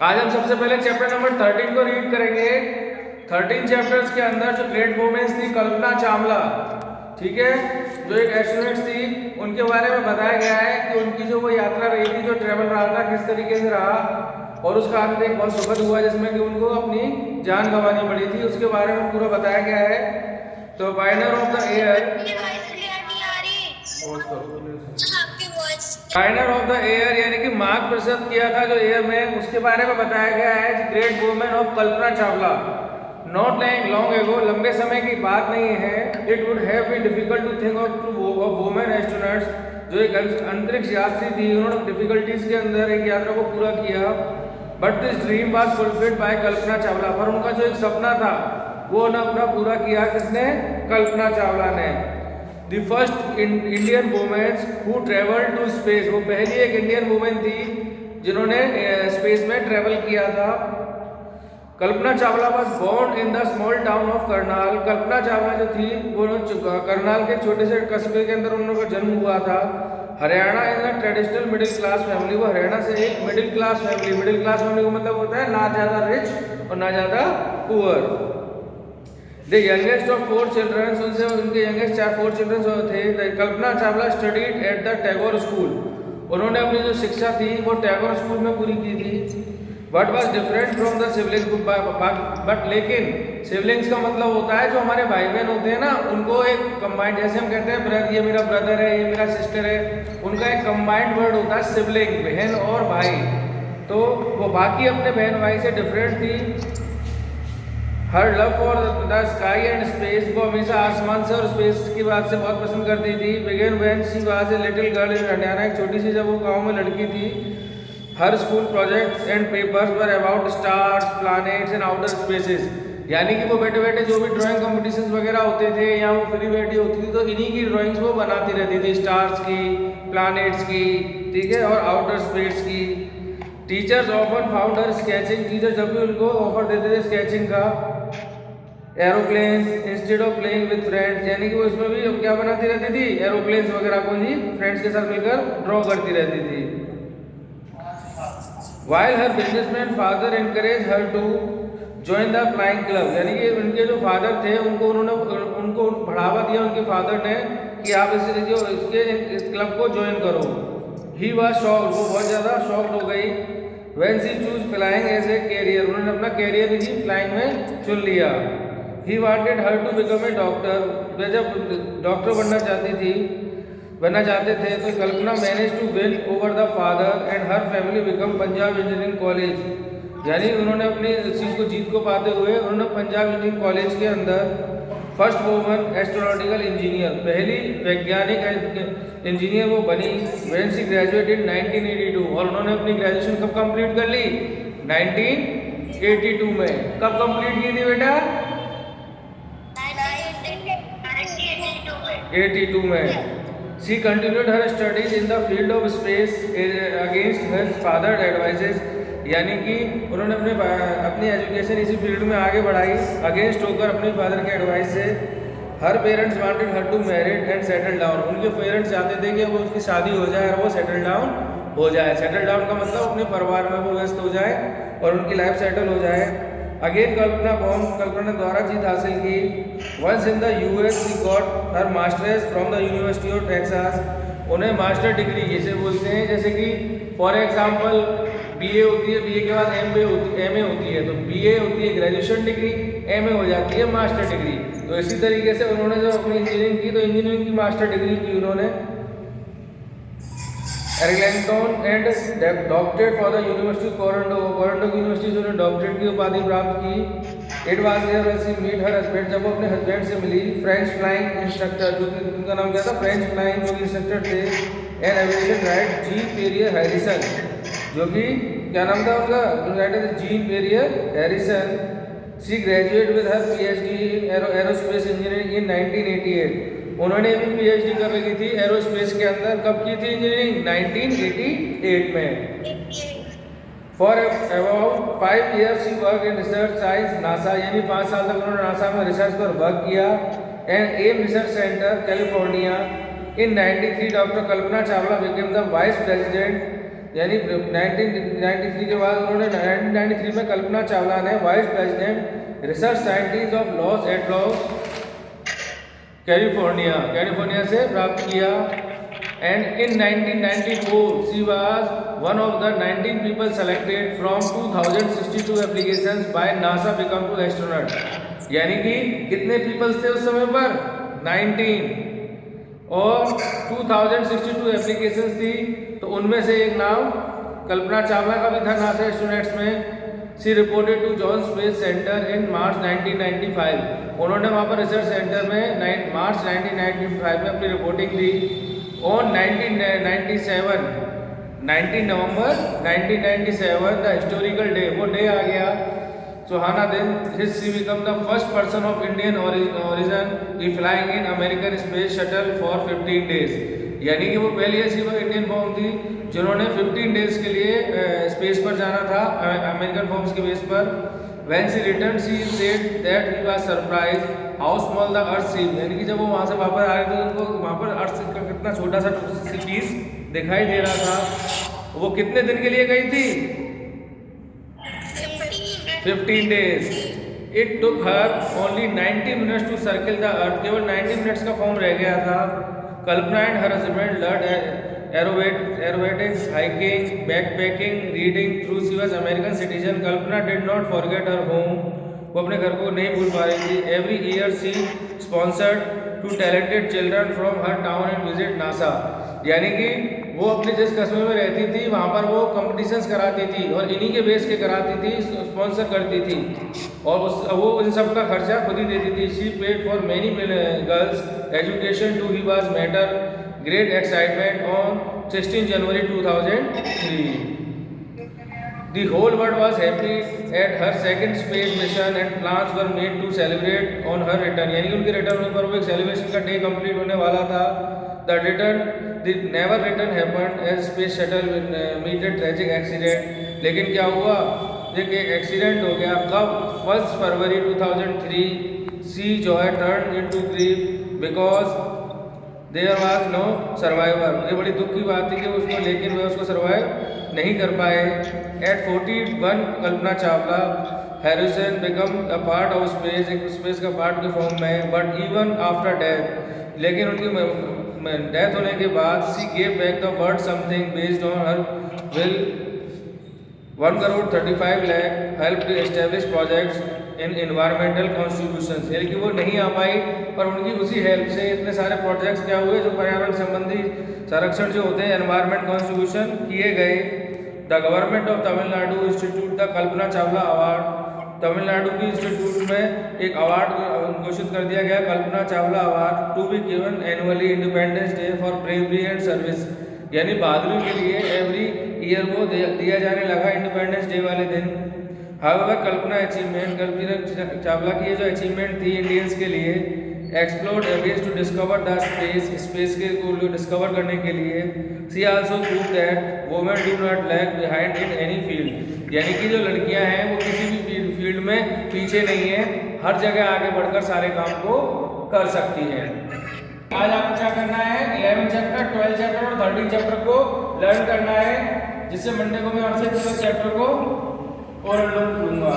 आज हम सबसे पहले चैप्टर नंबर 13 को रीड करेंगे। 13 चैप्टर्स के अंदर जो ग्रेट वुमेन्स थी कल्पना चावला, ठीक है, जो एक एस्ट्रोनॉट थी, उनके बारे में बताया गया है कि उनकी जो वो यात्रा रही थी, जो ट्रेवल रहा था, किस तरीके से रहा और उसका अंत एक बहुत दुखद हुआ जिसमें कि उनको अपनी जान गंवानी पड़ी थी। उसके बारे में पूरा बताया गया है। तो Pioneer of the air, Pioneer of the air यानी कि मार्ग प्रस्तुत किया था जो एयर में, उसके बारे में बताया गया है। Great women of Kalpana Chawla, not long ago, लंबे समय की बात नहीं है। It would have been difficult to think of women astronauts, जो एक अंतरिक्ष यात्री थी, उन्होंने डिफिकल्टीज के अंदर एक यात्रा को पूरा किया। But this dream was fulfilled by Kalpana Chawla, पर उनका जो एक सपना था वो न अपना पूरा किया किसने? कल्पना चावला ने। The first Indian womens who travel to space, वो पहली एक इंडियन वुमेन थी जिन्होंने स्पेस में ट्रेवल किया था। Kalpana Chawla was born in the small town of Karnal, Kalpana Chawla जो थी वो करनाल के छोटे से कस्बे के अंदर उनका जन्म हुआ था। Haryana is a traditional middle class family, वो हरियाणा से एक middle class family, middle class family का मतलब होता है ना ज़्यादा रिच और ना ज़्यादा poor. The youngest of 4 children, उनसे उनके यंगेस्ट 4 चिल्ड्रन थे। Kalpana Chawla studied at the Tagore school, उन्होंने अपनी जो शिक्षा थी वो टैगोर स्कूल में पूरी की थी। But was different from the siblings, but लेकिन सिबलिंग्स का मतलब होता है जो हमारे भाई बहन होते हैं ना, उनको एक कंबाइंड, जैसे हम कहते हैं ब्रदर, ये मेरा ब्रदर है, ये मेरा सिस्टर है, उनका एक कंबाइंड वर्ड होता है सिबलिंग, बहन और भाई। तो वो बाकी अपने बहन भाई से डिफरेंट थी। हर love for the sky and space, वो हमेशा आसमान से और स्पेस की बात से बहुत पसंद करती थी। Begin when she was a little girl in Haryana, एक छोटी सी जब वो गांव में लड़की थी। Her school projects and papers were about stars, planets and outer spaces, यानी कि वो बैठे बैठे जो भी ड्राइंग कंपटीशंस वगैरह होते थे या वो फ्री बैठी होती थी तो इन्हीं की ड्राइंग्स वो बनाती रहती थी, स्टार्स की, प्लैनेट्स की, ठीक है, और आउटर स्पेस की। Teachers often found her sketching, teacher जब भी उनको ऑफर देते थे स्केचिंग का। Aeroplanes instead of playing with friends, यानी कि वो इसमें भी क्या बनाती रहती थी? एरोप्लेन्स वगैरह को ही फ्रेंड्स के साथ मिलकर ड्रॉ करती रहती थी। While her businessman father encouraged her to join the flying club, यानी कि उनके जो फादर थे उनको बढ़ावा दिया उनके फादर ने कि आप इसके क्लब को ज्वाइन करो। He was shocked, वो बहुत ज़्यादा शॉक्ड हो गई। When she chose flying as a career, उन्होंने अपना कैरियर ही फ्लाइंग में चुन लिया। He wanted her to become a doctor, वे जब डॉक्टर बनना चाहते थे तो Kalpana manage to win over the father and her family become Punjab engineering college, यानी उन्होंने अपनी चीज़ को जीत को पाते हुए उन्होंने पंजाब इंजीनियरिंग कॉलेज के अंदर फर्स्ट वुमन एस्ट्रोनॉटिकल इंजीनियर, पहली वैज्ञानिक इंजीनियर वो बनी। व्हेन शी ग्रेजुएट इन 1982, और उन्होंने अपनी ग्रेजुएशन कब कंप्लीट कर ली? 1982 में। कब कंप्लीट की थी बेटा? 82 में। She continued her studies in the field of space against her father's advices, यानी कि उन्होंने अपनी एजुकेशन इसी फील्ड में आगे बढ़ाई अगेंस्ट होकर अपने फादर के एडवाइस से। Her parents wanted her to married and settle down, उनके पेरेंट्स चाहते थे कि वो उसकी शादी हो जाए और वो सेटल डाउन हो जाए। सेटल डाउन का मतलब अपने परिवार में वो व्यस्त हो जाए और उनकी लाइफ सेटल हो जाए। अगेन कल्पना ने द्वारा जीत हासिल की। Once in the US she got her masters from the University of Texas, उन्हें मास्टर डिग्री जैसे बोलते हैं, जैसे कि फॉर एग्जांपल बीए होती है, बीए के बाद एमए होती है, तो बीए होती है ग्रेजुएशन डिग्री, एमए हो जाती है मास्टर डिग्री। तो इसी तरीके से उन्होंने जो अपनी इंजीनियरिंग की तो इंजीनियरिंग की मास्टर डिग्री की उन्होंने। Arlington and doctorate for the university Toronto की यूनिवर्सिटी से उन्होंने डॉक्टरेट की उपाधि प्राप्त की। It was there when she meet her husband, जब वो अपने हस्बैंड से मिली। फ्रेंच फ्लाइंग इंस्ट्रक्टर, जो कि उनका नाम क्या था? फ्रेंच फ्लाइंग जो इंस्ट्रक्टर थे। एंड एविएशन राइट जी पेरियर हैरिसन, जो कि क्या नाम था उनका? Writer Jean Pierre Harrison. She graduate with her PhD in aerospace engineering in 1988, उन्होंने भी पीएचडी कर रखी थी एरोस्पेस के अंदर। कब की थी इंजीनियरिंग? 1988 में। For about 5 years she work in research science NASA, यानी 5 साल तक उन्होंने नासा में रिसर्च पर वर्क किया। And Ames research centre California. In 93 doctor Kalpana Chawla became the vice president यानी 1993 के बाद उन्होंने 1993 में कल्पना चावला ने vice president research scientist of Los Angeles California से प्राप्त किया। And in 1994, she was one of the 19 people selected from 2062 applications by NASA become to astronaut। यानी कि कितने पीपल्स थे उस समय पर 19 और 2062 एप्लीकेशंस थी, तो उनमें से एक नाम कल्पना चावला का भी था नासा एस्ट्रोनॉट्स में। She reported to John space centre in March 1995। उन्होंने वहाँ पर रिसर्च सेंटर में मार्च 1995 में अपनी reporting the. On 1997 19 November 1997 the historical day, वो डे आ गया। सुहाना दिन she become the first person of Indian origin E flying in American space shuttle for 15 days. यानी कि वो पहली ऐसी इंडियन फॉर्म थी जिन्होंने 15 डेज के लिए स्पेस पर जाना था अमेरिकन फॉर्म्स के बेस पर। When she returned, she said that he was surprised how small the earth seemed। यानी कि जब वो वहाँ से वापस आ रहे थे उनको वहाँ पर अर्थ का कितना छोटा सा पीस दिखाई दे रहा था। वो कितने दिन के लिए गई थी? 15 days। It took her only 90 minutes to circle the earth। केवल 90 मिनट्स का फॉर्म रह गया था। Kalpana and her husband learned aerobatics, hiking, backpacking, reading through she was American citizen। Kalpana did not forget her home। वो अपने घर को नहीं भूल पा रही थी। Every year she sponsored to talented children from her town and visit NASA। यानी कि वो अपने जिस कस्बे में रहती थी वहाँ पर वो कॉम्पिटिशन्स कराती थी और इन्हीं के बेस के कराती थी, स्पॉन्सर करती थी और वो इन सब का खर्चा खुद ही देती थी। She paid for many girls education to he was matter great excitement on 16 January 2003। The whole world was happy at her second space mission and plans were made to celebrate on her return। यानी उनके return होने पर वो एक celebration का day complete होने वाला था। The never return happened as space shuttle met a tragic accident। लेकिन क्या हुआ, एक एक्सीडेंट हो गया। कब? 1 फरवरी 2003। She joy turned into grief because there was no survivor. ये बड़ी दुख की बात थी कि उसको, लेकिन वह उसको सर्वाइव नहीं कर पाए। At 41 Kalpana Chawla Harrison became a part of space, एक स्पेस का पार्ट के फॉर्म में। बट इवन आफ्टर डेथ, लेकिन उनकी डेथ होने के बाद she gave back the world something based on her will. 1,35 lakh help to establish projects in environmental constitution. यानी कि वो नहीं आ पाई पर उनकी उसी हेल्प से इतने सारे प्रोजेक्ट्स क्या हुए जो पर्यावरण संबंधी संरक्षण जो होते हैं एनवायरमेंट कॉन्स्टिट्यूशन किए गए। The government of Tamil Nadu institute the Kalpana Chawla award. Tamil Nadu की इंस्टीट्यूट में एक अवार्ड घोषित कर दिया गया, Kalpana Chawla award, to be given annually independence day for bravery and service. यानी बहादुरी के लिए एवरी ईयर को दिया जाने लगा इंडिपेंडेंस डे वाले दिन। हाउएवर कल्पना चावला की ये जो अचीवमेंट थी इंडियंस के लिए, explored avenues to discover the space के को डिस्कवर करने के लिए। She also prove that women do not lag behind in any field. यानी कि जो लड़कियां हैं वो किसी भी फील्ड में पीछे नहीं है, हर जगह आगे बढ़कर सारे काम को कर सकती हैं। आज आपको क्या करना है, 11 चैप्टर, 12 चैप्टर और 13 चैप्टर को लर्न करना है, जिससे मंडे को मैं आपसे 12 चैप्टर को और लूँगा।